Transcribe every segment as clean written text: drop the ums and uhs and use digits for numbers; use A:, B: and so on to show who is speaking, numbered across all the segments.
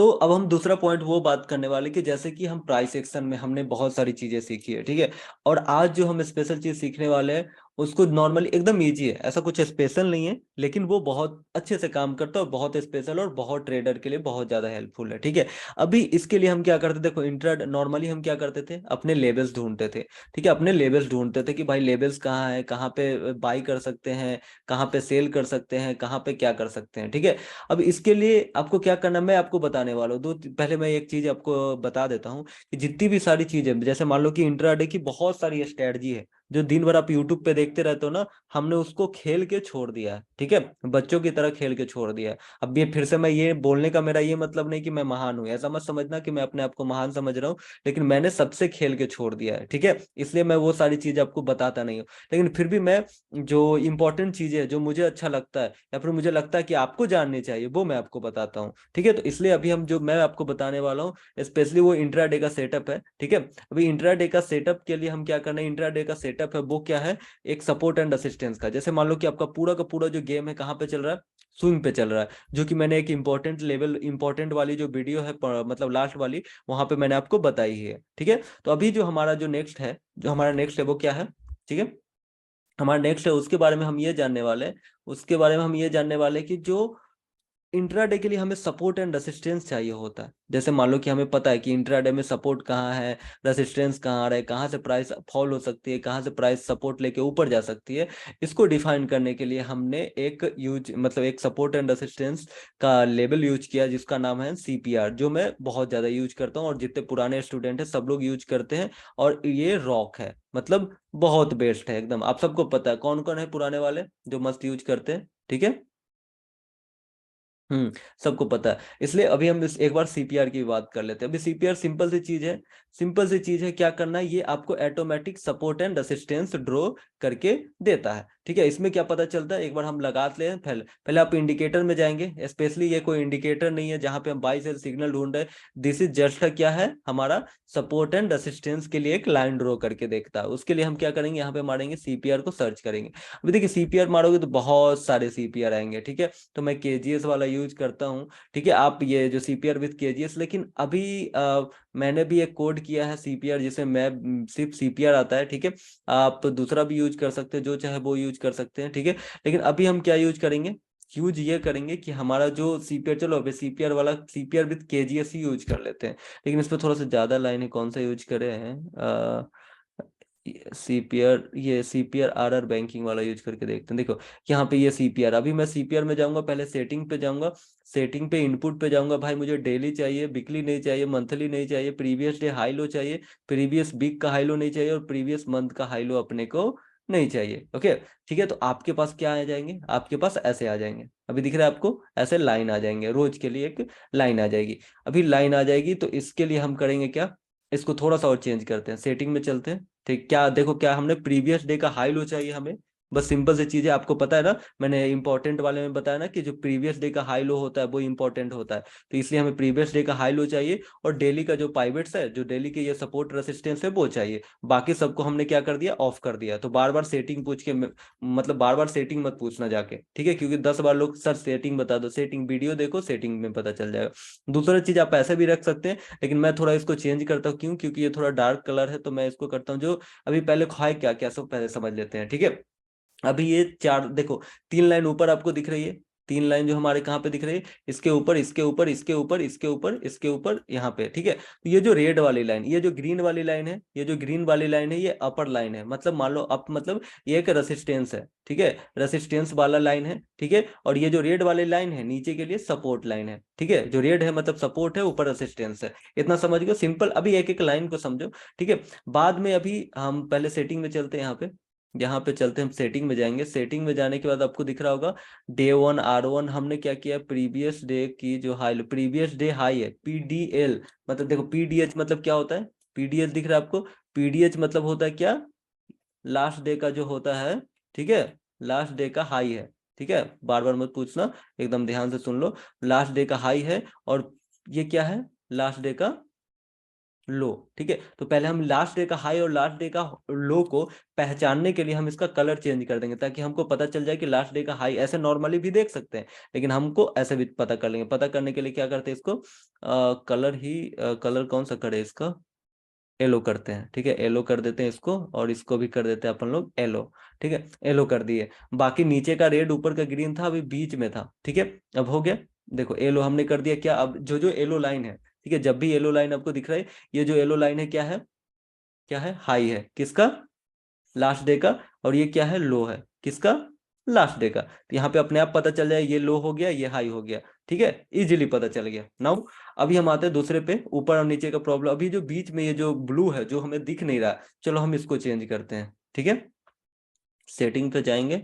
A: तो अब हम दूसरा पॉइंट वो बात करने वाले कि जैसे कि हम प्राइस एक्शन में हमने बहुत सारी चीजें सीखी है, ठीक है। और आज जो हम स्पेशल चीज सीखने वाले हैं उसको नॉर्मली एकदम इजी है, ऐसा कुछ स्पेशल नहीं है, लेकिन वो बहुत अच्छे से काम करता है और बहुत स्पेशल और बहुत ट्रेडर के लिए बहुत ज्यादा हेल्पफुल है, ठीक है। अभी इसके लिए हम क्या करते थे, देखो इंट्रा नॉर्मली हम क्या करते थे, अपने लेवल्स ढूंढते थे, ठीक है। अपने लेवल्स ढूंढते थे कि भाई लेवल्स कहाँ है, कहाँ पे बाई कर सकते हैं, कहाँ पे सेल कर सकते हैं, कहाँ पे क्या कर सकते हैं, ठीक है। अब इसके लिए आपको क्या करना मैं आपको बताने वाला हूँ। पहले मैं एक चीज आपको बता देता हूँ कि जितनी भी सारी चीजें, जैसे मान लो कि इंट्राडे की बहुत सारी स्ट्रेटजी है जो दिन भर आप यूट्यूब पे देखते रहते हो ना, हमने उसको खेल के छोड़ दिया है, ठीक है। बच्चों की तरह खेल के छोड़ दिया है। अब ये फिर से मैं ये बोलने का मेरा ये मतलब नहीं कि मैं महान हूँ, ऐसा मत समझना कि मैं अपने आप को महान समझ रहा हूँ, लेकिन मैंने सबसे खेल के छोड़ दिया है, ठीक है। इसलिए मैं वो सारी चीज आपको बताता नहीं हूँ, लेकिन फिर भी मैं जो इंपॉर्टेंट चीजें है, जो मुझे अच्छा लगता है या फिर मुझे लगता है कि आपको जाननी चाहिए, वो मैं आपको बताता हूँ, ठीक है। तो इसलिए अभी हम जो मैं आपको बताने वाला हूँ स्पेशली वो इंट्राडे का सेटअप है, ठीक है। अभी इंट्राडे का सेटअप के लिए हम क्या करना है, इंट्राडे का सेटअप है वो क्या है, एक सपोर्ट एंड असिस्टेंस का। जैसे मान लो कि आपका पूरा का पूरा जो गेम है कहाँ पे चल रहा है, स्विंग पे चल रहा है, जो कि मैंने एक इंपॉर्टेंट लेवल इंपॉर्टेंट वाली जो वीडियो है मतलब लास्ट वाली, वहां पे मैंने आपको बताई है, ठीक है। तो अभी जो हमारा जो नेक्स्ट है, जो हमारा नेक्स्ट है वो क्या है, ठीक है। हमारा नेक्स्ट है उसके बारे में हम ये जानने वाले हैं, उसके बारे में हम ये जानने वाले हैं कि जो इंट्राडे के लिए हमें सपोर्ट एंड रेसिस्टेंस चाहिए होता है। जैसे मान लो कि हमें पता है कि इंट्राडे में सपोर्ट कहाँ है, रेसिस्टेंस कहाँ आ रहा है, कहाँ से प्राइस फॉल हो सकती है, कहाँ से प्राइस सपोर्ट लेके ऊपर जा सकती है। इसको डिफाइन करने के लिए हमने एक यूज मतलब एक सपोर्ट एंड रेसिस्टेंस का लेवल यूज किया जिसका नाम है सीपीआर, जो मैं बहुत ज्यादा यूज करता हूँ और जितने पुराने स्टूडेंट हैं सब लोग यूज करते हैं। और ये रॉक है, मतलब बहुत बेस्ट है एकदम। आप सबको पता है कौन कौन है पुराने वाले जो मस्त यूज करते हैं, ठीक है। सबको पता है। इसलिए अभी हम इस एक बार सीपीआर की बात कर लेते हैं। अभी सीपीआर सिंपल सी चीज है, सिंपल सी चीज है। क्या करना है, ये आपको automatic support and resistance draw करके देता है, ठीक है। इसमें क्या पता चलता है, एक बार हम लगा ले पहले पहले आप इंडिकेटर में जाएंगे। स्पेशली ये कोई इंडिकेटर नहीं है जहां पे हम बाई सेल सिग्नल ढूंढ रहे हैं, दिस इज जस्ट क्या है हमारा सपोर्ट एंड रेसिस्टेंस के लिए एक लाइन ड्रॉ करके देखता है। उसके लिए हम क्या करेंगे, यहाँ पे मारेंगे सीपीआर को सर्च करेंगे। अभी देखिए सीपीआर मारोगे तो बहुत सारे सीपीआर आएंगे, ठीक है। तो मैं केजीएस वाला यूज करता हूँ, ठीक है। आप ये जो सीपीआर विद केजीएस, लेकिन अभी मैंने भी एक कोड किया है सीपीआर जिसमें मैं सिर्फ सीपीआर आता है, ठीक है। आप दूसरा भी यूज कर सकते हैं, जो चाहे वो यूज कर सकते हैं, ठीक है। लेकिन अभी हम क्या यूज करेंगे, यूज ये करेंगे कि हमारा जो सीपीआर, चलो अभी सीपीआर वाला CPR with KGS he use कर लेते हैं। लेकिन इस पर थोड़ा सा ज्यादा लाइन है, कौन सा यूज करें हैं, सीपीआर, ये सीपीआर आर बैंकिंग वाला यूज करके देखते हैं। देखो यहाँ पे ये सीपीआर, अभी मैं सीपीआर में जाऊंगा, पहले सेटिंग पे जाऊंगा, सेटिंग पे इनपुट पे जाऊंगा। भाई मुझे डेली चाहिए, वीकली नहीं चाहिए, मंथली नहीं चाहिए, प्रीवियस डे हाई लो चाहिए, प्रीवियस वीक का हाई लो नहीं चाहिए और प्रीवियस मंथ का हाई लो अपने को नहीं चाहिए, ओके। ठीक है, तो आपके पास क्या आ जाएंगे, आपके पास ऐसे आ जाएंगे। अभी दिख रहा है आपको, ऐसे लाइन आ जाएंगे, रोज के लिए एक लाइन आ जाएगी। अभी लाइन आ जाएगी तो इसके लिए हम करेंगे क्या, इसको थोड़ा सा और चेंज करते हैं, सेटिंग में चलते हैं, ठीक। क्या देखो, क्या हमने प्रीवियस डे का हाई लो चाहिए हमें, बस सिंपल सी चीज है। आपको पता है ना, मैंने इंपॉर्टेंट वाले में बताया ना कि जो प्रीवियस डे का हाई लो होता है वो इंपॉर्टेंट होता है। तो इसलिए हमें प्रीवियस डे का हाई लो चाहिए और डेली का जो पाइवेट्स है, जो डेली के ये सपोर्ट रेसिस्टेंस है वो चाहिए। बाकी सबको हमने क्या कर दिया, ऑफ कर दिया। तो बार बार सेटिंग पूछ के मतलब बार बार सेटिंग मत पूछना जाके, ठीक है, क्योंकि 10 बार लोग सर सेटिंग बता दो, सेटिंग वीडियो देखो, सेटिंग में पता चल जाएगा। दूसरा चीज आप ऐसे भी रख सकते हैं, लेकिन मैं थोड़ा इसको चेंज करता हूँ, क्यों, क्योंकि ये थोड़ा डार्क कलर है, तो मैं इसको करता हूँ जो अभी पहले है क्या क्या सब पहले समझ लेते हैं, ठीक है। अभी ये चार देखो, 3 लाइन ऊपर आपको दिख रही है, 3 लाइन जो हमारे कहाँ पे दिख रही है, इसके ऊपर, इसके ऊपर, इसके ऊपर, इसके ऊपर, इसके ऊपर, यहाँ पे, ठीक है। तो ये जो रेड वाली लाइन, ये जो ग्रीन वाली लाइन है, ये जो ग्रीन वाली लाइन है, ये अपर लाइन है, मतलब मान लो अप मतलब ये एक रेसिस्टेंस है, ठीक है, रेसिस्टेंस वाला लाइन है, ठीक है। और ये जो रेड वाली लाइन है नीचे के लिए सपोर्ट लाइन है, ठीक है। जो रेड है मतलब सपोर्ट है, ऊपर रेसिस्टेंस है। इतना समझ गए, सिंपल। अभी एक एक लाइन को समझो, ठीक है। बाद में अभी हम पहले सेटिंग में चलते हैं, यहाँ पे चलते हैं, हम सेटिंग में जाएंगे। सेटिंग में जाने के बाद आपको दिख रहा होगा डे 1 R1, हमने क्या किया, प्रीवियस डे की जो हाई, प्रीवियस डे हाई है, पीडीएल। मतलब देखो पीडीएच मतलब क्या होता है, पीडीएच दिख रहा है आपको, पीडीएच मतलब होता है क्या, लास्ट डे का जो होता है, ठीक है, लास्ट डे का हाई है, ठीक है। बार बार मत पूछना, एकदम ध्यान से सुन लो। लास्ट डे का हाई है और ये क्या है, लास्ट डे का लो। ठीक है, तो पहले हम लास्ट डे का हाई और लास्ट डे का लो को पहचानने के लिए हम इसका कलर चेंज कर देंगे, ताकि हमको पता चल जाए कि लास्ट डे का हाई, ऐसे नॉर्मली भी देख सकते हैं लेकिन हमको ऐसे भी पता कर लेंगे। पता करने के लिए क्या करते हैं, इसको कलर ही कलर कौन सा करे इसका, एलो करते हैं। ठीक है, एलो कर देते हैं इसको, और इसको भी कर देते हैं अपन लोग एलो। ठीक है, एलो कर दिए। बाकी नीचे का रेड ऊपर का ग्रीन था, अभी बीच में था। ठीक है, अब हो गया। देखो एलो हमने कर दिया क्या, अब जो जो एलो लाइन है, ठीक है, जब भी येलो लाइन आपको दिख रहा है, ये जो येलो लाइन है क्या है, क्या है, हाई है किसका, लास्ट डे का। और ये क्या है, लो है किसका, लास्ट डे का। तो यहाँ पे अपने आप पता चल जाए, ये लो हो गया, ये हाई हो गया। ठीक है, इजीली पता चल गया। नाउ अभी हम आते हैं दूसरे पे, ऊपर और नीचे का प्रॉब्लम। अभी जो बीच में ये जो ब्लू है, जो हमें दिख नहीं रहा, चलो हम इसको चेंज करते हैं। ठीक है, सेटिंग पे जाएंगे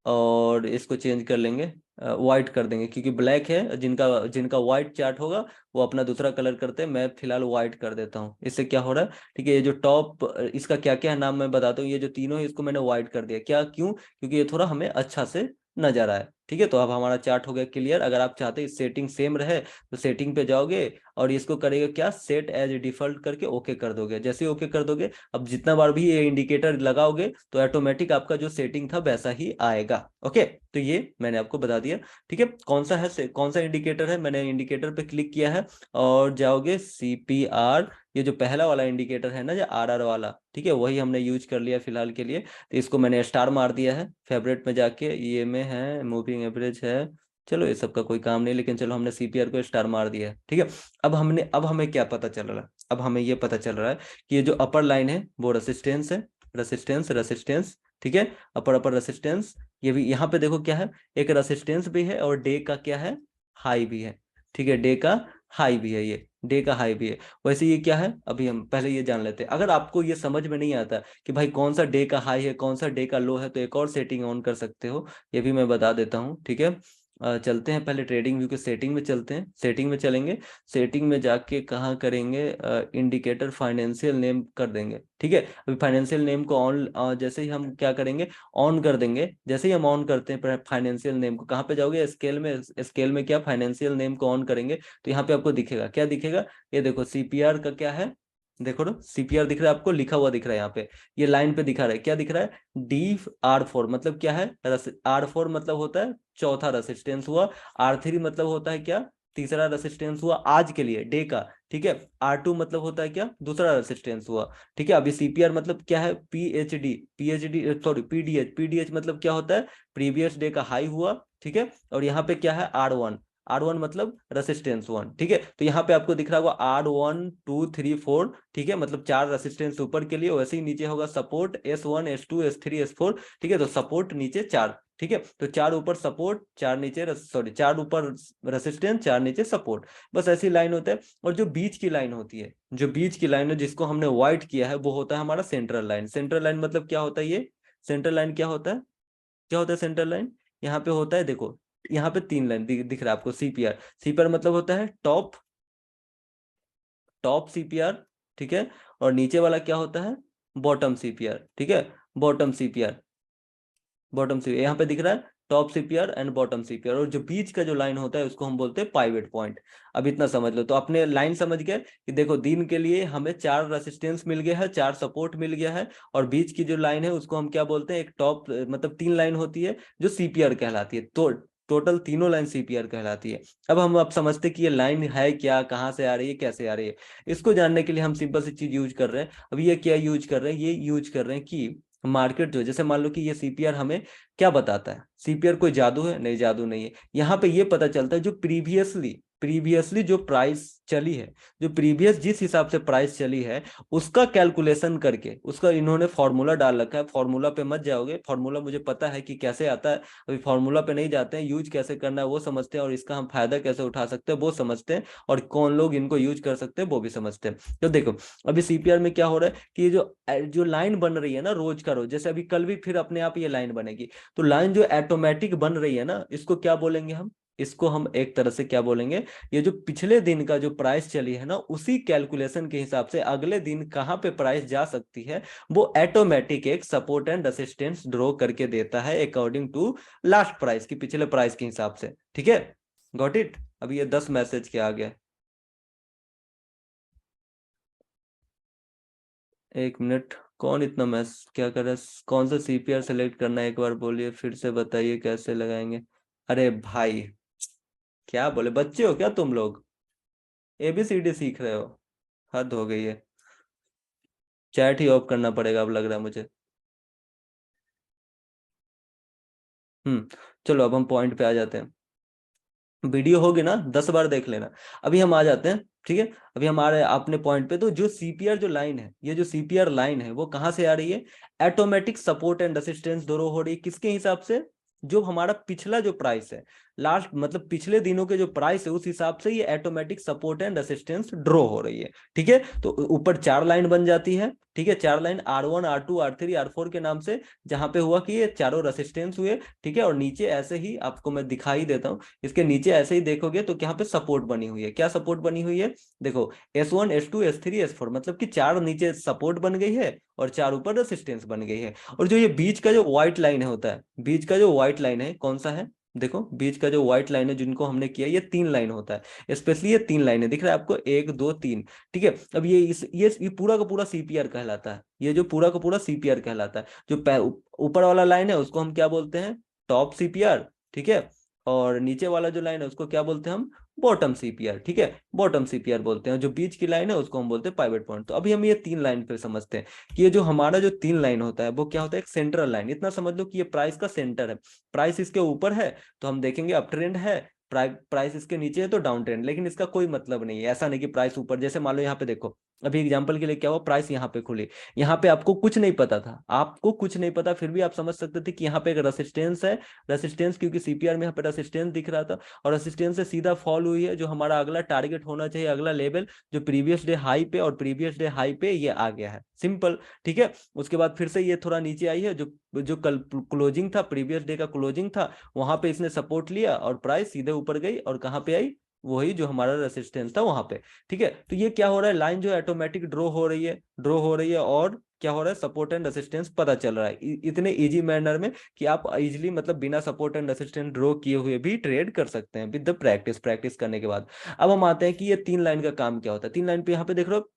A: और इसको चेंज कर लेंगे, वाइट कर देंगे, क्योंकि ब्लैक है, जिनका जिनका वाइट चार्ट होगा वो अपना दूसरा कलर करते हैं। मैं फिलहाल वाइट कर देता हूँ। इससे क्या हो रहा है, ठीक है, ये जो टॉप, इसका क्या क्या है नाम मैं बताता हूँ। ये जो तीनों है इसको मैंने वाइट कर दिया, क्या क्यों, क्योंकि ये थोड़ा हमें अच्छा से नजर आए। ठीक है, तो अब हमारा चार्ट हो गया क्लियर। अगर आप चाहते हैं सेटिंग सेम रहे तो सेटिंग पे जाओगे और इसको करेगा क्या, सेट एज डिफॉल्ट करके ओके कर दोगे। जैसे ही ओके कर दोगे, अब जितना बार भी ये इंडिकेटर लगाओगे तो ऑटोमेटिक आपका जो सेटिंग था वैसा ही आएगा। ओके, तो ये मैंने आपको बता दिया। ठीक है, कौन सा है, कौन सा इंडिकेटर है, मैंने इंडिकेटर पे क्लिक किया है और जाओगे CPR, ये जो पहला वाला इंडिकेटर है ना, जो RR वाला, ठीक है, वही हमने यूज कर लिया फिलहाल के लिए। तो इसको मैंने स्टार मार दिया है फेवरेट में जाके, ये में है, मूविंग एवरेज है, चलो ये सब का कोई काम नहीं, लेकिन चलो हमने CPR को स्टार मार दिया है। ठीक है, अब हमें क्या पता चल रहा है, अब हमें ये पता चल रहा है कि ये जो अपर लाइन है वो रेसिस्टेंस है, रेसिस्टेंस रेसिस्टेंस। ठीक है, अपर अपर रेसिस्टेंस, ये भी यहाँ पे देखो क्या है, एक रेसिस्टेंस भी है और डे का क्या है, हाई भी है। ठीक है, डे का हाई भी है, ये डे का हाई भी है। वैसे ये क्या है, अभी हम पहले ये जान लेते हैं। अगर आपको ये समझ में नहीं आता कि भाई कौन सा डे का हाई है कौन सा डे का लो है, तो एक और सेटिंग ऑन कर सकते हो, ये भी मैं बता देता हूँ। ठीक है, चलते हैं पहले ट्रेडिंग व्यू के सेटिंग में चलते हैं। सेटिंग में चलेंगे, सेटिंग में जाके कहाँ करेंगे, इंडिकेटर फाइनेंशियल नेम कर देंगे। ठीक है, अभी फाइनेंशियल नेम को ऑन, जैसे ही हम क्या करेंगे, ऑन कर देंगे। जैसे ही हम ऑन करते हैं फाइनेंशियल नेम को, कहाँ पे जाओगे, स्केल में, स्केल में क्या, फाइनेंशियल नेम को ऑन करेंगे तो यहाँ पे आपको दिखेगा, क्या दिखेगा, ये देखो CPR का क्या है, देखो ना CPR दिख रहा है आपको, लिखा हुआ दिख रहा है यहाँ पे, ये लाइन पे दिखा रहा है, क्या दिख रहा है, DR4 मतलब क्या है, R4 मतलब होता है चौथा रेसिस्टेंस हुआ, R3 मतलब होता है क्या, तीसरा रेसिस्टेंस हुआ आज के लिए डे का। ठीक है, R2 मतलब होता है क्या, दूसरा रेसिस्टेंस हुआ। ठीक है, अभी CPR मतलब क्या है, PHD सॉरी PDH मतलब क्या होता है, प्रीवियस डे का हाई हुआ। ठीक है, और यहाँ पे क्या है, R1 मतलब रेसिस्टेंस 1। ठीक है, तो यहाँ पे आपको दिख रहा होगा R1 2 3 4। ठीक है, मतलब चार रेसिस्टेंस ऊपर के लिए, वैसे ही नीचे होगा support S1 S2 S3 S4। ठीक है, तो सपोर्ट नीचे चार। ठीक है, तो चार ऊपर सपोर्ट, चार नीचे, सॉरी चार ऊपर रेसिस्टेंस, चार नीचे सपोर्ट, बस ऐसी लाइन होता है। और जो बीच की लाइन होती है, जो बीच की लाइन है जिसको हमने व्हाइट किया है, वो होता है हमारा सेंट्रल लाइन। सेंट्रल लाइन मतलब क्या होता है, ये सेंट्रल लाइन क्या होता है, क्या होता है सेंट्रल लाइन, यहाँ पे होता है, देखो यहाँ पे तीन लाइन दिख रहा है आपको, CPR मतलब होता है टॉप, टॉप CPR। ठीक है, और नीचे वाला क्या होता है, बॉटम CPR। ठीक है, बॉटम CPR, बॉटम सी यहाँ पे दिख रहा है top CPR and bottom CPR, और जो बीच का जो लाइन होता है उसको हम बोलते हैं पाइवेट पॉइंट। अब इतना समझ लो, तो अपने लाइन समझ गए कि देखो दिन के लिए हमें चार रेसिस्टेंस मिल गया है, चार सपोर्ट मिल गया है, और बीच की जो लाइन है उसको हम क्या बोलते हैं, एक टॉप, मतलब तीन लाइन होती है जो CPR कहलाती है, तो टोटल तीनों लाइन CPR कहलाती है। अब समझते हैं कि ये लाइन है क्या, कहाँ से आ रही है, कैसे आ रही है। इसको जानने के लिए हम सिंपल सी चीज यूज कर रहे हैं। अब ये क्या यूज कर रहे हैं, ये यूज कर रहे हैं कि मार्केट जो, जैसे मान लो कि ये CPR हमें क्या बताता है, CPR कोई जादू है, नहीं जादू नहीं है। यहाँ पे ये पता चलता है जो प्रीवियसली जो प्राइस चली है, जो प्रीवियस जिस हिसाब से प्राइस चली है, उसका कैलकुलेशन करके, उसका इन्होंने फॉर्मूला डाल रखा है। फॉर्मूला पे मत जाओगे, फॉर्मूला मुझे पता है कि कैसे आता है, अभी फॉर्मूला पे नहीं जाते हैं, यूज कैसे करना है वो समझते हैं, और इसका हम फायदा कैसे उठा सकते हैं वो समझते हैं, और कौन लोग इनको यूज कर सकते हैं वो भी समझते हैं। तो देखो अभी CPR में क्या हो रहा है कि ये जो जो लाइन बन रही है ना रोज का रोज, जैसे अभी कल भी फिर अपने आप ये लाइन बनेगी, तो लाइन जो ऑटोमेटिक बन रही है ना, इसको क्या बोलेंगे हम, इसको हम एक तरह से क्या बोलेंगे, ये जो पिछले दिन का जो प्राइस चली है ना, उसी कैलकुलेशन के हिसाब से अगले दिन कहां पे प्राइस जा सकती है, वो ऑटोमेटिक एक सपोर्ट एंड रेसिस्टेंस ड्रॉ करके देता है अकॉर्डिंग टू लास्ट प्राइस की, पिछले प्राइस के हिसाब से। ठीक है, गॉट इट। अभी ये 10 मैसेज के आ गया। एक मिनट, कौन इतना मैस क्या कर रहा है? कौन सा सीपीआर सेलेक्ट करना है एक बार बोलिए, फिर से बताइए कैसे लगाएंगे। अरे भाई, क्या बोले, बच्चे हो क्या तुम लोग? एबीसीडी सीख रहे हो? हद हो गई है। चैट ही ऑफ करना पड़ेगा अब लग रहा है मुझे। हम्म। चलो अब हम पॉइंट पे आ जाते हैं। वीडियो होगी ना 10 बार देख लेना। अभी हम आ जाते हैं, ठीक है। अभी हम आ रहे हैं अपने पॉइंट पे। तो जो सीपीआर जो लाइन है, ये जो सीपीआर लाइन है वो कहाँ से आ रही है? ऑटोमेटिक सपोर्ट एंड रेसिस्टेंस दोनों हो रही है, किसके हिसाब से? जो हमारा पिछला जो प्राइस है, लास्ट मतलब पिछले दिनों के जो प्राइस है, उस हिसाब से ये automatic support and resistance draw हो रही है, ठीक है। तो ऊपर 4 लाइन बन जाती है, ठीक है। 4 line R1 R2 R3 R4 के नाम से, जहां पे हुआ कि ये चारों रेसिस्टेंस हुए, ठीक है। और नीचे ऐसे ही आपको मैं दिखाई देता हूँ, इसके नीचे ऐसे ही देखोगे तो यहाँ पे सपोर्ट बनी हुई है। क्या सपोर्ट बनी हुई है? देखो, S1 S2 S3 S4, मतलब कि 4 नीचे सपोर्ट बन गई है और 4 ऊपर रेसिस्टेंस बन गई है। और जो ये बीच का जो व्हाइट लाइन है होता है, बीच का जो व्हाइट लाइन है कौन सा है? देखो, बीच का जो व्हाइट लाइन है जिनको हमने किया, ये 3 लाइन होता है, स्पेशली ये 3 लाइन है, दिख रहा है आपको, 1 2 3, ठीक है। अब ये पूरा का पूरा सीपीआर कहलाता है। ये जो पूरा का पूरा सीपीआर कहलाता है। जो ऊपर वाला लाइन है उसको हम क्या बोलते हैं? टॉप सीपीआर, ठीक है। और नीचे वाला जो लाइन है उसको क्या बोलते हैं हम? बॉटम सीपीआर, ठीक है। बॉटम सीपीआर बोलते हैं। जो बीच की लाइन है उसको हम बोलते हैं पाइवट पॉइंट। तो अभी हम ये 3 लाइन पे समझते हैं कि ये जो हमारा जो 3 लाइन होता है वो क्या होता है? एक सेंट्रल लाइन। इतना समझ लो कि ये प्राइस का सेंटर है। प्राइस इसके ऊपर है तो हम देखेंगे अप ट्रेंड है, प्राइस इसके नीचे है तो डाउन ट्रेंड। लेकिन इसका कोई मतलब नहीं है, ऐसा नहीं कि प्राइस ऊपर, जैसे मान लो यहाँ पे देखो, अभी एग्जांपल के लिए क्या हुआ, प्राइस यहाँ पे खुली, यहाँ पे आपको कुछ नहीं पता था, आपको कुछ नहीं पता, फिर भी आप समझ सकते थे कि यहाँ पे एक रेसिस्टेंस है। रेसिस्टेंस क्योंकि सीपीआर में यहाँ पे रेसिस्टेंस दिख रहा था, और रेसिस्टेंस से सीधा फॉल हुई है। जो हमारा अगला टारगेट होना चाहिए, अगला लेवल, जो प्रीवियस डे हाई पे और प्रीवियस डे हाई पे ये आ गया है, सिंपल, ठीक है। उसके बाद फिर से ये थोड़ा नीचे आई है, जो जो कल क्लोजिंग था, प्रीवियस डे का क्लोजिंग था, वहां पे इसने सपोर्ट लिया और प्राइस सीधे ऊपर गई और कहाँ पे आई? वही जो हमारा रेसिस्टेंस था वहां पे, ठीक है। तो ये क्या हो रहा है? लाइन जो ऑटोमेटिक ड्रॉ हो रही है, ड्रॉ हो रही है, और क्या हो रहा है? सपोर्ट एंड रेसिस्टेंस पता चल रहा है इतने इजी मैनर में कि आप इजीली, मतलब बिना सपोर्ट एंड रेसिस्टेंस ड्रॉ किए हुए भी ट्रेड कर सकते हैं विद द प्रैक्टिस, प्रैक्टिस करने के बाद। अब हम आते हैं कि ये 3 लाइन का काम क्या होता है। 3 लाइन पे यहाँ पे देख रहे हो,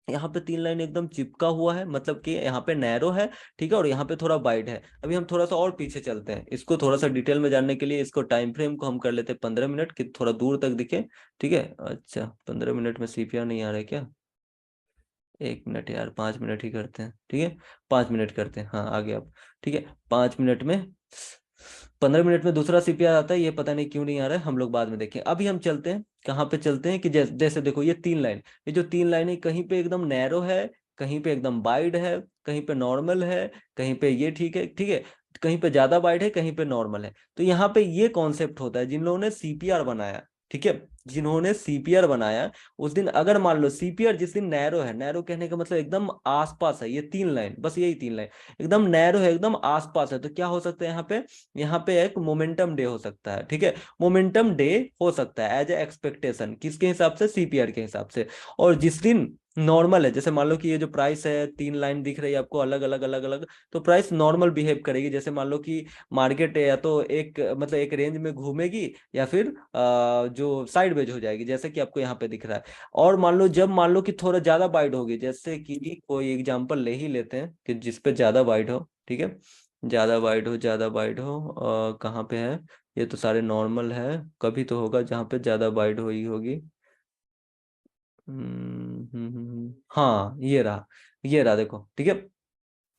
A: यहाँ पे 3 लाइन एकदम चिपका हुआ है, मतलब कि यहाँ पे नैरो है, ठीक है, और यहाँ पे थोड़ा वाइड है। अभी हम थोड़ा सा और पीछे चलते हैं, इसको थोड़ा सा डिटेल में जानने के लिए इसको टाइम फ्रेम को हम कर लेते हैं 15 मिनट, कि थोड़ा दूर तक दिखे, ठीक है। अच्छा, 15 मिनट में सीपीआर नहीं आ रहा है क्या? 1 मिनट यार, 5 मिनट ही करते हैं, ठीक है। 5 मिनट करते हैं, हाँ आ गया अब, ठीक है। 5 मिनट में, 15 मिनट में दूसरा सीपीआर आता है, ये पता नहीं क्यों नहीं आ रहा है, हम लोग बाद में देखें। अभी हम चलते हैं, कहाँ पे चलते हैं कि जैसे जैसे देखो, ये 3 लाइन, ये जो 3 लाइन है, कहीं पे एकदम नैरो है, कहीं पे एकदम वाइड है, कहीं पे नॉर्मल है, कहीं पे ये ठीक है, ठीक है, कहीं पे ज्यादा वाइड है, कहीं पे नॉर्मल है। तो यहाँ पे ये कॉन्सेप्ट होता है, जिन लोगों ने सीपीआर बनाया, ठीक है, जिन्होंने सीपीआर बनाया, उस दिन अगर मान लो सीपीआर जिस दिन नैरो है, नैरो कहने का मतलब एकदम आसपास है, ये 3 लाइन, बस यही 3 लाइन एकदम नैरो है, एकदम आसपास है, तो क्या हो सकता है यहाँ पे? यहाँ पे एक मोमेंटम डे हो सकता है, ठीक है। मोमेंटम डे हो सकता है एज ए एक्सपेक्टेशन, किसके हिसाब से? सीपीआर के हिसाब से। और जिस दिन नॉर्मल है, जैसे मान लो कि ये जो प्राइस है, 3 लाइन दिख रही है आपको अलग अलग अलग अलग, तो प्राइस नॉर्मल बिहेव करेगी। जैसे मान लो कि मार्केट या तो एक मतलब एक रेंज में घूमेगी, या फिर जो साइड वेज हो जाएगी, जैसे कि आपको यहाँ पे दिख रहा है। और मान लो जब मान लो कि थोड़ा ज्यादा वाइड होगी, जैसे कि कोई एग्जांपल ले ही लेते हैं कि जिस पे ज्यादा वाइड हो, ठीक है, ज्यादा वाइड हो, ज्यादा वाइड हो, कहाँ पे है? ये तो सारे नॉर्मल है, कभी तो होगा जहाँ पे ज्यादा वाइड हुई होगी। हाँ, ये रहा देखो, ठीक है।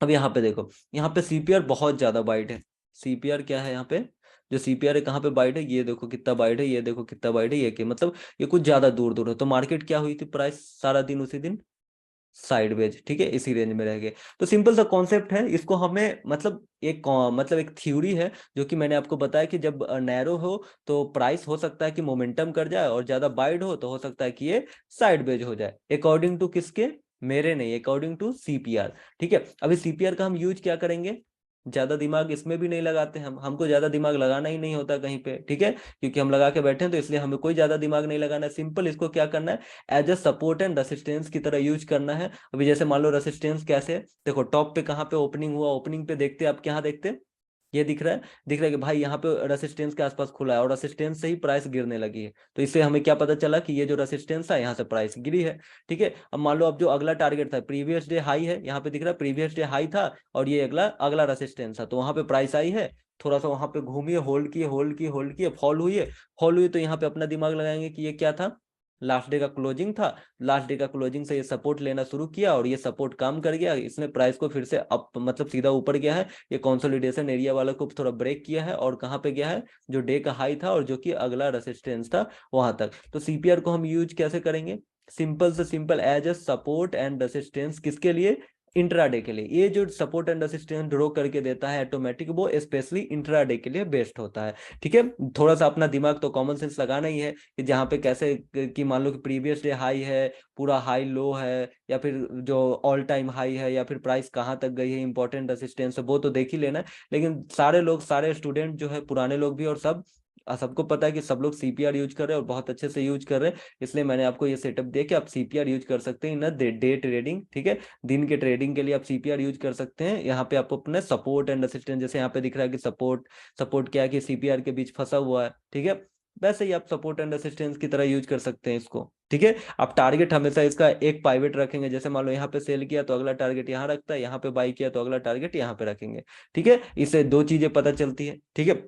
A: अब यहाँ पे देखो, यहाँ पे सीपीआर बहुत ज्यादा वाइड है। सीपीआर क्या है यहाँ पे? जो सीपीआर है कहाँ पे वाइड है? ये देखो कितना वाइड है, ये देखो कितना वाइड है, ये के मतलब ये कुछ ज्यादा दूर दूर है। तो मार्केट क्या हुई थी? प्राइस सारा दिन उसी दिन साइडवेज, ठीक है, इसी रेंज में रह गए। तो सिंपल सा कॉन्सेप्ट है, इसको हमें मतलब मतलब एक थ्योरी है, जो कि मैंने आपको बताया कि जब नैरो हो तो प्राइस हो सकता है कि मोमेंटम कर जाए, और ज्यादा वाइड हो तो हो सकता है कि ये साइडवेज हो जाए, अकॉर्डिंग टू किसके? मेरे नहीं, अकॉर्डिंग टू सीपीआर, ठीक है। अभी सीपीआर का हम यूज क्या करेंगे? ज्यादा दिमाग इसमें भी नहीं लगाते हम, हमको ज्यादा दिमाग लगाना ही नहीं होता कहीं पे, ठीक है, क्योंकि हम लगा के बैठे हैं, तो इसलिए हमें कोई ज्यादा दिमाग नहीं लगाना है। सिंपल इसको क्या करना है? As a support and resistance की तरह यूज करना है। अभी जैसे मान लो रेसिस्टेंस कैसे, देखो टॉप पे कहाँ पे ओपनिंग हुआ, ओपनिंग पे देखते आप, क्या देखते? ये दिख रहा है, दिख रहा है कि भाई यहाँ पे रेसिस्टेंस के आसपास खुला है और रेसिस्टेंस से ही प्राइस गिरने लगी है। तो इससे हमें क्या पता चला कि ये जो रेसिस्टेंस है यहाँ से प्राइस गिरी है। ठीक है, अब मान लो अब जो अगला टारगेट था, प्रीवियस डे हाई है, यहाँ पे दिख रहा है प्रीवियस डे हाई था और ये अगला अगला रेसिस्टेंस था, तो वहां पे प्राइस आई है, थोड़ा सा वहां पे घूमिए, होल्ड किए होल्ड किए होल्ड किए, फॉल हुई है, फॉल हुई, तो यहाँ पे अपना दिमाग लगाएंगे कि ये क्या था, लास्ट डे का क्लोजिंग था, लास्ट डे का क्लोजिंग से ये सपोर्ट लेना शुरू किया और ये सपोर्ट काम कर गया, इसने प्राइस को फिर से अप मतलब सीधा ऊपर गया है, ये कंसोलिडेशन एरिया वाला को थोड़ा ब्रेक किया है और कहाँ पे गया है, जो डे का हाई था और जो कि अगला रेसिस्टेंस था वहां तक। तो सीपीआर को हम यूज कैसे करेंगे, सिंपल से simple as a support and resistance, किसके लिए, इंट्राडे के लिए। ये जो सपोर्ट एंड रेसिस्टेंस ड्रॉ करके देता है ऑटोमेटिक, वो स्पेशली इंट्राडे के लिए बेस्ट होता है। ठीक है, थोड़ा सा अपना दिमाग तो कॉमन सेंस लगाना ही है कि जहाँ पे कैसे कि मान लो कि प्रीवियस डे हाई है, पूरा हाई लो है, या फिर जो ऑल टाइम हाई है, या फिर प्राइस कहाँ तक गई है, इंपॉर्टेंट रेसिस्टेंस है, वो तो देख ही लेना है। लेकिन सारे लोग, सारे स्टूडेंट जो है, पुराने लोग भी और सब, सबको पता है कि सब लोग सीपीआर यूज कर रहे हैं और बहुत अच्छे से यूज कर रहे हैं, इसलिए मैंने आपको ये सेटअप दिया कि आप सीपीआर यूज कर सकते हैं ना, डे ट्रेडिंग। ठीक है, दिन के ट्रेडिंग के लिए आप सीपीआर यूज कर सकते हैं। यहाँ पे आपको अपने सपोर्ट एंड रेसिस्टेंस, जैसे यहाँ पे दिख रहा है कि सपोर्ट, सपोर्ट क्या है कि सीपीआर के बीच फंसा हुआ है, ठीक है, वैसे ही आप सपोर्ट एंड रेसिस्टेंस की तरह यूज कर सकते हैं इसको। ठीक है, आप टारगेट हमेशा इसका एक पाइवेट रखेंगे, जैसे मान लो यहाँ पे सेल किया तो अगला टारगेट यहाँ रखता है, यहाँ पे बाई किया तो अगला टारगेट यहाँ पे रखेंगे। ठीक है, इससे दो चीजें पता चलती है। ठीक है,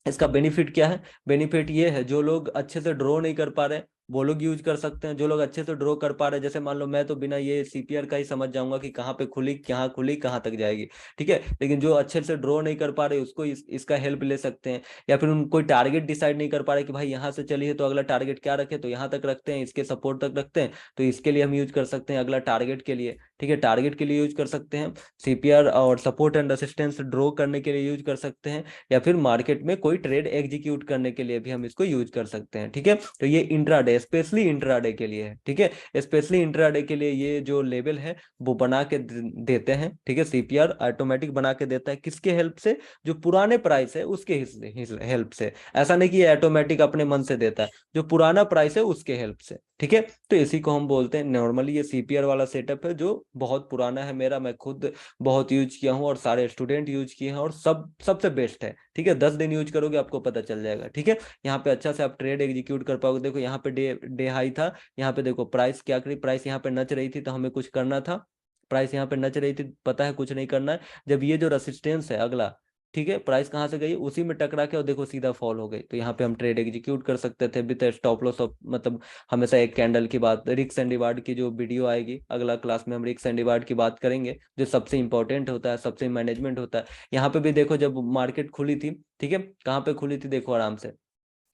A: इसका बेनिफिट क्या है, बेनिफिट ये है, जो लोग अच्छे से ड्रॉ नहीं कर पा रहे वो लोग यूज कर सकते हैं, जो लोग अच्छे से ड्रॉ कर पा रहे हैं, जैसे मान लो मैं तो बिना ये सीपीआर का ही समझ जाऊंगा कि कहाँ पे खुली कहाँ तक जाएगी। ठीक है, लेकिन जो अच्छे से ड्रॉ नहीं कर पा रहे उसको इसका हेल्प ले सकते हैं। या फिर उन कोई टारगेट डिसाइड नहीं कर पा रहे कि भाई यहाँ से चलिए तो अगला टारगेट क्या रखे, तो यहाँ तक रखते हैं, इसके सपोर्ट तक रखते हैं, तो इसके लिए हम यूज कर सकते हैं अगला टारगेट के लिए। ठीक है, टारगेट के लिए यूज कर सकते हैं सीपीआर, और सपोर्ट एंड रेसिस्टेंस ड्रॉ करने के लिए यूज कर सकते हैं, या फिर मार्केट में कोई ट्रेड एग्जीक्यूट करने के लिए भी हम इसको यूज कर सकते हैं। ठीक है, तो ये इंट्राडे, स्पेशली इंट्राडे के लिए है। ठीक है, स्पेशली इंट्राडे के लिए ये जो लेवल है वो बना के देते हैं। ठीक है, सीपीआर ऑटोमेटिक बना के देता है, किसके हेल्प से, जो पुराने प्राइस है उसके हेल्प से। ऐसा नहीं कि ये ऑटोमेटिक अपने मन से देता है, जो पुराना प्राइस है उसके हेल्प से। ठीक है, तो इसी को हम बोलते हैं, नॉर्मली ये सीपीआर वाला सेटअप है जो बहुत पुराना है मेरा, मैं खुद बहुत यूज किया हूँ और सारे स्टूडेंट यूज किए हैं और सबसे बेस्ट है। ठीक है, 10 दिन यूज करोगे आपको पता चल जाएगा। ठीक है, यहाँ पे अच्छा से आप ट्रेड एग्जीक्यूट कर पाओगे। देखो यहाँ पे डे डे हाई था, यहाँ पे देखो प्राइस क्या करी, प्राइस यहाँ पे नच रही थी तो हमें कुछ करना था, प्राइस यहाँ पे नच रही थी, पता है कुछ नहीं करना है। जब ये जो रेसिस्टेंस है अगला, ठीक है, प्राइस कहाँ से गई, उसी में टकरा के और देखो सीधा फॉल हो गई, तो यहाँ पे हम ट्रेड एग्जीक्यूट कर सकते थे विद स्टॉप लॉस ऑफ, मतलब हमेशा एक कैंडल की बात, रिक्स एंड रिवार्ड की जो वीडियो आएगी अगला क्लास में हम रिक्स एंड रिवार्ड की बात करेंगे, जो सबसे इंपॉर्टेंट होता है, सबसे मैनेजमेंट होता है। यहाँ पे भी देखो जब मार्केट खुली थी, ठीक है, कहाँ पे खुली थी, देखो आराम से,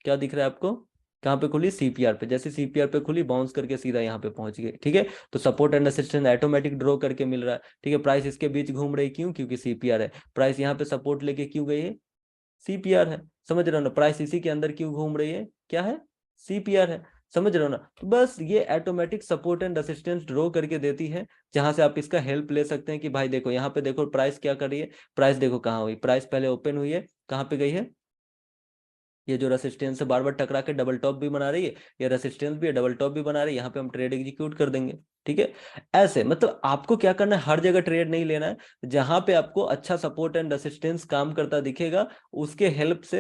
A: क्या दिख रहा है आपको, कहाँ पे खुली, सीपीआर पे, जैसे सीपीआर पे खुली बाउंस करके सीधा यहाँ पे पहुंच गई। ठीक है, तो support and resistance automatic draw करके मिल रहा है। ठीक है, प्राइस इसके बीच घूम रही, क्यों, क्योंकि सीपीआर है। प्राइस यहाँ पे सपोर्ट लेके क्यों गई है, सीपीआर है, समझ रहे हो ना, प्राइस इसी के अंदर क्यों घूम रही है, क्या है, सीपीआर है, समझ रहे हो ना। तो बस ये automatic support and resistance draw करके देती है, जहां से आप इसका हेल्प ले सकते हैं कि भाई देखो यहाँ पे देखो प्राइस क्या कर रही है, प्राइस देखो कहाँ हुई, प्राइस पहले ओपन हुई है, कहाँ पे गई है, ये जो रेसिस्टेंस से बार बार टकरा के डबल टॉप भी बना रही है, ये रेसिस्टेंस भी है, डबल टॉप भी बना रही है, यहाँ पे हम ट्रेड एग्जीक्यूट कर देंगे। ठीक है, ऐसे मतलब आपको क्या करना है, हर जगह ट्रेड नहीं लेना है, जहां पे आपको अच्छा सपोर्ट एंड रेसिस्टेंस काम करता दिखेगा उसके हेल्प से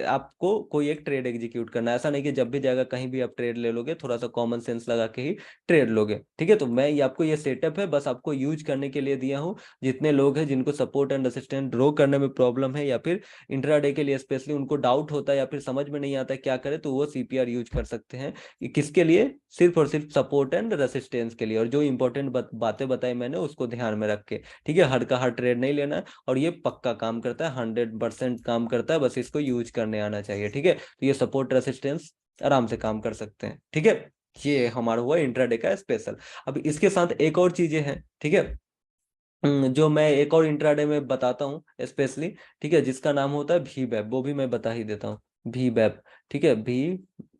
A: आपको कोई एक ट्रेड एग्जीक्यूट करना है। ऐसा नहीं कि जब भी जाएगा कहीं भी आप ट्रेड ले लोगे, थोड़ा सा कॉमन सेंस लगा के ही ट्रेड लोगे। ठीक है, तो मैं ये आपको ये सेटअप है बस आपको यूज करने के लिए दिया हूँ। जितने लोग हैं जिनको सपोर्ट एंड रेसिस्टेंस ड्रॉ करने में प्रॉब्लम है, या फिर इंट्राडे के लिए स्पेशली उनको डाउट होता है या फिर समझ में नहीं आता क्या करे, तो वो सीपीआर यूज कर सकते हैं। ये किसके लिए, सिर्फ और सिर्फ सपोर्ट एंड रेसिस्टेंस के लिए, और जो इंपॉर्टेंट बातें बताई मैंने उसको ध्यान में रख के। ठीक है, हर का हर ट्रेड नहीं लेना है, और ये पक्का काम करता है, 100% काम करता है, बस इसको यूज करने आना चाहिए। ठीक है, तो ये सपोर्ट रेसिस्टेंस आराम से काम कर सकते हैं। ठीक है, ये हमारा हुआ इंट्राडे का स्पेशल। अब इसके साथ एक और चीजें हैं, ठीक है, जो मैं एक और इंट्राडे में बताता हूँ स्पेशली, ठीक है, जिसका नाम होता है भी वेब, वो भी मैं बता ही देता हूँ, भी वेब। ठीक है, भी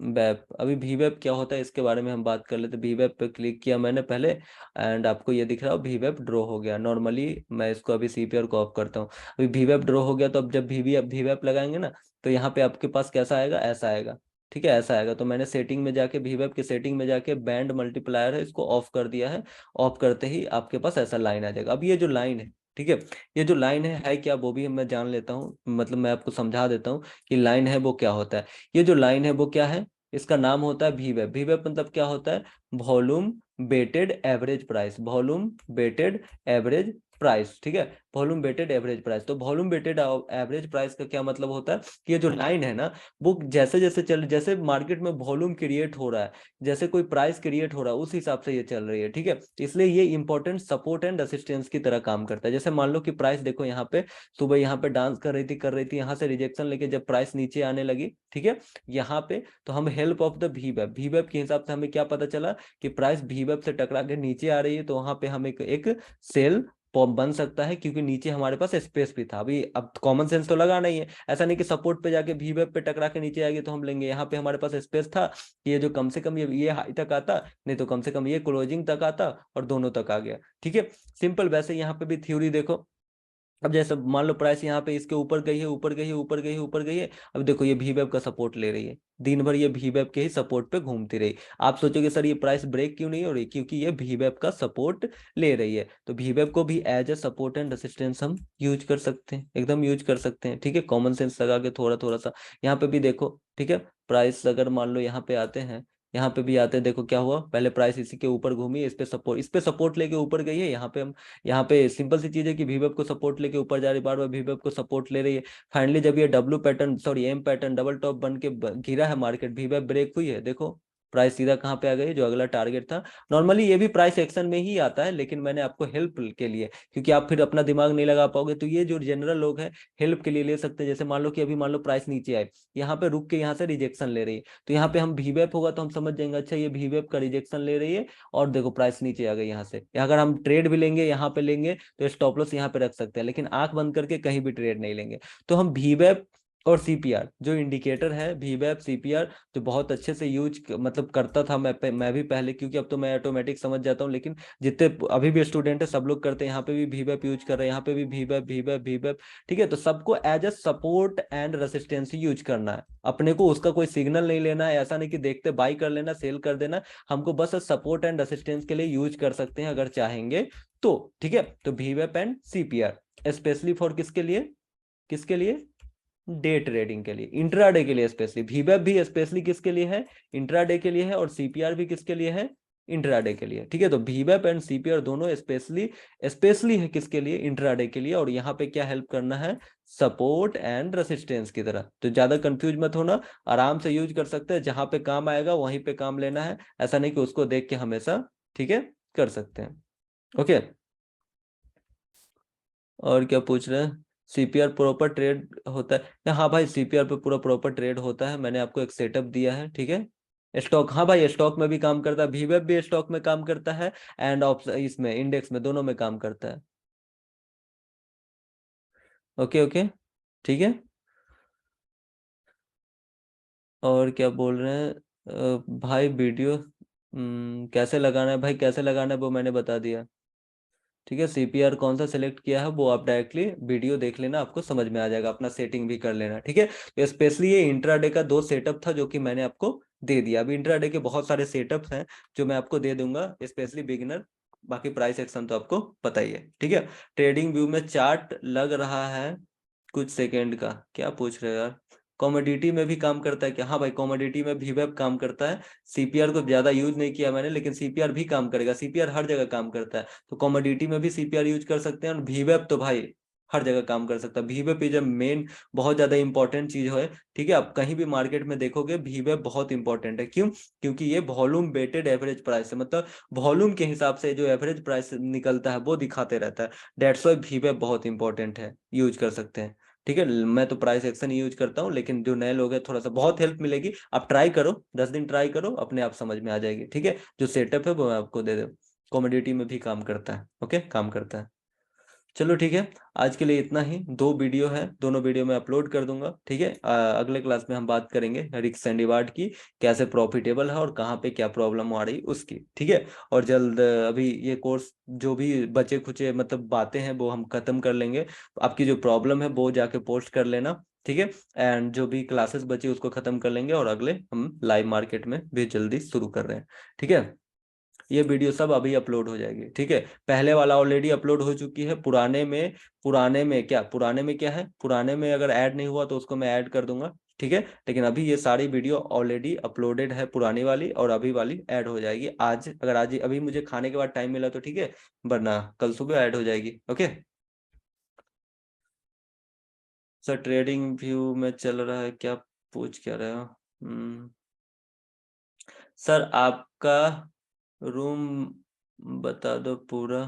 A: वेब, अभी भी वेब क्या होता है इसके बारे में हम बात कर लेते। भी वेब पे क्लिक किया मैंने पहले, एंड आपको ये दिख रहा हो भी वेब ड्रॉ हो गया। नॉर्मली मैं इसको अभी सीपीआर को ऑफ करता हूँ, अभी भी वेब ड्रॉ हो गया, तो अब जब भी वेब लगाएंगे ना, तो यहाँ पे आपके पास कैसा आएगा, ऐसा आएगा। ठीक है, ऐसा आएगा, तो मैंने सेटिंग में जाके, भी वेब की सेटिंग में जाके बैंड मल्टीप्लायर है इसको ऑफ कर दिया है, ऑफ करते ही आपके पास ऐसा लाइन आ जाएगा। अब ये जो लाइन है, ठीक है। ये जो लाइन है क्या, वो भी मैं जान लेता हूँ, मतलब मैं आपको समझा देता हूँ कि लाइन है वो क्या होता है। ये जो लाइन है वो क्या है, इसका नाम होता है वीवेप। वीवेप मतलब क्या होता है, volume weighted average price, volume weighted average price, ठीक है। वॉल्यूम वेटेड एवरेज प्राइस, तो वॉल्यूम वेटेड एवरेज प्राइस का क्या मतलब होता है कि ये जो लाइन है ना, वो जैसे जैसे जैसे मार्केट में वॉल्यूम क्रिएट हो रहा है, जैसे कोई प्राइस क्रिएट हो रहा है, उस हिसाब से ये चल रही है, ठीक है। इसलिए ये इंपॉर्टेंट सपोर्ट एंड रेसिस्टेंस की तरह काम करता है। जैसे मान लो कि प्राइस देखो यहाँ पे सुबह यहाँ पे डांस कर रही थी, यहाँ से रिजेक्शन लेके जब प्राइस नीचे आने लगी, ठीक है, यहाँ पे, तो हम हेल्प ऑफ द वीवेप, वीवेप के हिसाब से हमें क्या पता चला कि प्राइस वीवेप से टकरा के नीचे आ रही है, तो वहां पे हम एक सेल बन सकता है, क्योंकि नीचे हमारे पास स्पेस भी था। अभी अब कॉमन सेंस तो लगा नहीं है, ऐसा नहीं कि सपोर्ट पे जाके वीवेप पे टकरा के नीचे आएगी तो हम लेंगे। यहाँ पे हमारे पास स्पेस था, ये जो कम से कम ये हाई तक आता, नहीं तो कम से कम ये क्लोजिंग तक आता, और दोनों तक आ गया, ठीक है। सिंपल। वैसे यहाँ पे भी थ्योरी देखो, अब जैसे मान लो प्राइस यहाँ पे इसके ऊपर गई है, ऊपर गई है, ऊपर गई है, ऊपर गई है, अब देखो ये वीवेप का सपोर्ट ले रही है, दिन भर ये वीवेप के ही सपोर्ट पे घूमती रही। आप सोचोगे सर ये प्राइस ब्रेक क्यों नहीं हो रही, क्योंकि ये वीवेप का सपोर्ट ले रही है। तो वीवेप को भी as a support and resistance हम यूज कर सकते हैं, एकदम यूज कर सकते हैं, ठीक है। कॉमन सेंस लगा के थोड़ा थोड़ा सा यहाँ पे भी देखो, ठीक है। प्राइस अगर मान लो यहाँ पे आते हैं, यहाँ पे भी आते हैं, देखो क्या हुआ, पहले प्राइस इसी के ऊपर घूमी, इस पे सपोर्ट लेके ऊपर गई है, यहाँ पे हम, यहाँ पे सिंपल सी चीज है कि वीवेप को सपोर्ट लेके ऊपर जा रही है, बार बार वीवेप को सपोर्ट ले रही है। फाइनली जब ये W pattern, sorry M pattern double top बन के गिरा है मार्केट, वीवेप ब्रेक हुई है, देखो प्राइस सीधा कहाँ पे आ गई, जो अगला टारगेट था। नॉर्मली ये भी प्राइस एक्शन में ही आता है, लेकिन मैंने आपको हेल्प के लिए, क्योंकि आप फिर अपना दिमाग नहीं लगा पाओगे, तो ये जो जनरल लोग हैं हेल्प के लिए ले सकते हैं। जैसे मान लो कि अभी मान लो प्राइस नीचे आए, यहाँ पे रुक के यहाँ से रिजेक्शन ले रही है, तो यहाँ पे हम वीवेप होगा तो हम समझ जाएंगे अच्छा ये वीवेप का रिजेक्शन ले रही है, और देखो प्राइस नीचे आ गई यहाँ से। अगर हम ट्रेड भी लेंगे यहाँ पे लेंगे तो स्टॉप लॉस यहाँ पे रख सकते हैं, लेकिन आंख बंद करके कहीं भी ट्रेड नहीं लेंगे। तो हम वीवेप और सीपीआर जो इंडिकेटर है, वीवेप सीपीआर, जो बहुत अच्छे से यूज मतलब करता था मैं भी पहले, क्योंकि अब तो मैं ऑटोमेटिक समझ जाता हूँ, लेकिन जितने अभी भी स्टूडेंट है सब लोग करते हैं, यहाँ पे भी वीवेप यूज कर रहे हैं, यहाँ पे भी वीवेप वीवेप वीवेप, ठीक है। तो सबको as a support and resistance use करना है, अपने को उसका कोई सिग्नल नहीं लेना है, ऐसा नहीं कि देखते बाई कर लेना सेल कर देना, हमको बस सपोर्ट एंड रेसिस्टेंस के लिए यूज कर सकते हैं अगर चाहेंगे तो, ठीक है। तो वीवेप एंड सीपीआर स्पेशली फॉर किसके लिए, किसके लिए, डे ट्रेडिंग के लिए, इंट्राडे के लिए स्पेशली। वीवेप भी स्पेशली किसके लिए है, इंट्राडे के लिए है, और सीपीआर भी किसके लिए है, इंट्राडे के लिए, ठीक है। तो वीवेप एंड सीपीआर दोनों स्पेशली स्पेशली है किसके लिए, इंट्राडे के लिए, और यहाँ पे क्या हेल्प करना है, सपोर्ट एंड रेसिस्टेंस की तरह। तो ज्यादा कंफ्यूज मत होना, आराम से यूज कर सकते हैं, जहां पे काम आएगा वहीं पे काम लेना है, ऐसा नहीं कि उसको देख के हमेशा, ठीक है, कर सकते हैं। ओके। और क्या पूछ रहे हैं, सीपीआर प्रॉपर ट्रेड होता है, हाँ भाई सीपीआर पे पूरा प्रॉपर ट्रेड होता है, मैंने आपको एक सेटअप दिया है, ठीक है। स्टॉक, हाँ भाई स्टॉक में भी काम करता है, वीवेब भी स्टॉक में काम करता है, एंड इसमें इंडेक्स में, दोनों में काम करता है। ओके ओके, ठीक है। और क्या बोल रहे हैं, भाई वीडियो कैसे लगाना है, भाई कैसे लगाना है वो मैंने बता दिया, ठीक है। सीपीआर कौन सा सिलेक्ट किया है वो आप डायरेक्टली वीडियो देख लेना, आपको समझ में आ जाएगा, अपना सेटिंग भी कर लेना, ठीक है। तो स्पेशली ये इंट्राडे का दो सेटअप था जो कि मैंने आपको दे दिया। अभी इंट्राडे के बहुत सारे सेटअप्स हैं जो मैं आपको दे दूंगा, स्पेशली बिगिनर। बाकी प्राइस एक्शन तो आपको पता ही है, ठीक है। ट्रेडिंग व्यू में चार्ट लग रहा है कुछ सेकेंड का, क्या पूछ रहे हो यार। कॉमोडिटी में भी काम करता है क्या, हाँ भाई कॉमोडिटी में वीवेब काम करता है, सीपीआर को ज्यादा यूज नहीं किया मैंने, लेकिन सीपीआर भी काम करेगा, सीपीआर हर जगह काम करता है। तो कॉमोडिटी में भी सीपीआर यूज कर सकते हैं, और वीवेब तो भाई हर जगह काम कर सकता है। वीवेब इज मेन, बहुत ज्यादा इंपॉर्टेंट चीज है, ठीक है। आप कहीं भी मार्केट में देखोगे वीवेब बहुत इंपॉर्टेंट है, क्यों, क्योंकि ये वॉल्यूम बेटेड एवरेज प्राइस है, मतलब वॉल्यूम के हिसाब से जो एवरेज प्राइस निकलता है वो दिखाते रहता है। डेट्स वाई वीवेब बहुत इंपॉर्टेंट है, यूज कर सकते हैं, ठीक है। मैं तो प्राइस एक्शन यूज करता हूँ, लेकिन जो नए लोग हैं थोड़ा सा बहुत हेल्प मिलेगी, आप ट्राई करो, 10 दिन ट्राई करो, अपने आप समझ में आ जाएगी, ठीक है। जो सेटअप है वो मैं आपको दे दे, कॉमोडिटी में भी काम करता है, ओके, काम करता है। चलो ठीक है, आज के लिए इतना ही, दो वीडियो है, दोनों वीडियो मैं अपलोड कर दूंगा, ठीक है। अगले क्लास में हम बात करेंगे रिस्क एंड रिवार्ड की, कैसे प्रॉफिटेबल है और कहाँ पे क्या प्रॉब्लम आ रही उसकी, ठीक है। और जल्द अभी ये कोर्स जो भी बचे खुचे मतलब बातें हैं वो हम खत्म कर लेंगे, आपकी जो प्रॉब्लम है वो जाके पोस्ट कर लेना, ठीक है। एंड जो भी क्लासेस बची उसको खत्म कर लेंगे, और अगले हम लाइव मार्केट में भी जल्दी शुरू कर रहे हैं, ठीक है। ये वीडियो सब अभी अपलोड हो जाएगी, ठीक है। पहले वाला ऑलरेडी अपलोड हो चुकी है, पुराने में क्या है, पुराने में अगर ऐड नहीं हुआ तो उसको मैं ऐड कर दूंगा, ठीक है। लेकिन अभी ये सारी वीडियो ऑलरेडी अपलोडेड है, पुरानी वाली और अभी वाली ऐड हो जाएगी आज, अगर आज अभी मुझे खाने के बाद टाइम मिला तो ठीक है, वरना कल सुबह ऐड हो जाएगी। ओके सर, ट्रेडिंग व्यू में चल रहा है, क्या पूछ क्या रहे हो? सर आपका रूम बता दो पूरा,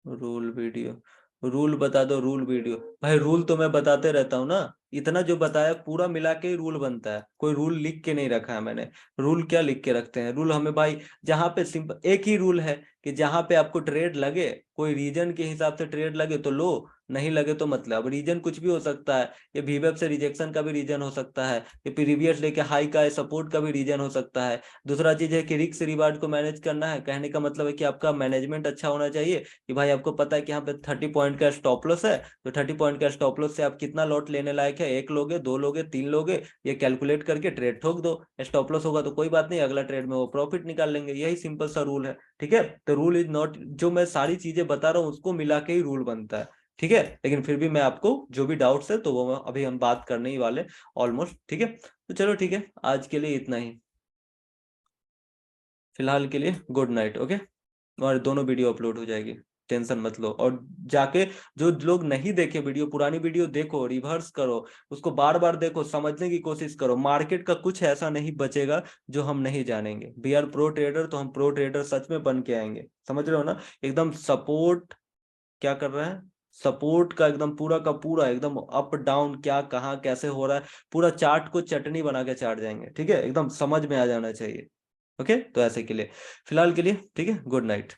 A: रूल वीडियो, रूल बता दो, रूल वीडियो। भाई रूल तो मैं बताते रहता हूँ ना, इतना जो बताया पूरा मिला के ही रूल बनता है, कोई रूल लिख के नहीं रखा है मैंने। रूल क्या लिख के रखते हैं, रूल हमें भाई जहाँ पे सिंपल एक ही रूल है कि जहाँ पे आपको ट्रेड लगे, कोई रीजन के हिसाब से ट्रेड लगे तो लो, नहीं लगे तो मतलब, रीजन कुछ भी हो सकता है, ये वीवेब से रिजेक्शन का भी रीजन हो सकता है, ये प्रीवियस डे के हाई का सपोर्ट का भी रीजन हो सकता है। दूसरा चीज है कि रिस्क रिवार्ड को मैनेज करना है, कहने का मतलब है कि आपका मैनेजमेंट अच्छा होना चाहिए, कि भाई आपको पता है कि यहाँ पे 30 पॉइंट का स्टॉप लॉस है, तो 30 पॉइंट का स्टॉप लॉस से आप कितना लॉट लेने लायक है, एक लोगे, दो लोगे, तीन लोगे, ये कैलकुलेट करके ट्रेड ठोक दो। स्टॉप लॉस होगा तो कोई बात नहीं, अगला ट्रेड में वो प्रॉफिट निकाल लेंगे, यही सिंपल सा रूल है, ठीक है। तो रूल इज नॉट, जो मैं सारी चीजें बता रहा हूँ उसको मिला के ही रूल बनता है, ठीक है। लेकिन फिर भी मैं आपको जो भी डाउट्स है तो वो अभी हम बात करने ही वाले ऑलमोस्ट, ठीक है। तो चलो ठीक है, आज के लिए इतना ही, फिलहाल के लिए गुड नाइट, ओके। और दोनों वीडियो अपलोड हो जाएगी, टेंशन मत लो। और जाके जो लोग नहीं देखे वीडियो, पुरानी वीडियो देखो, रिवर्स करो, उसको बार बार देखो, समझने की कोशिश करो, मार्केट का कुछ ऐसा नहीं बचेगा जो हम नहीं जानेंगे। वी आर प्रो ट्रेडर, तो हम प्रो ट्रेडर सच में बन के आएंगे, समझ रहे हो ना। एकदम सपोर्ट क्या कर रहा है, सपोर्ट का एकदम पूरा का पूरा एकदम अप डाउन क्या कहाँ कैसे हो रहा है, पूरा चार्ट को चटनी बना के चाट जाएंगे, ठीक है, एकदम समझ में आ जाना चाहिए। ओके, तो ऐसे के लिए फिलहाल के लिए ठीक है, गुड नाइट।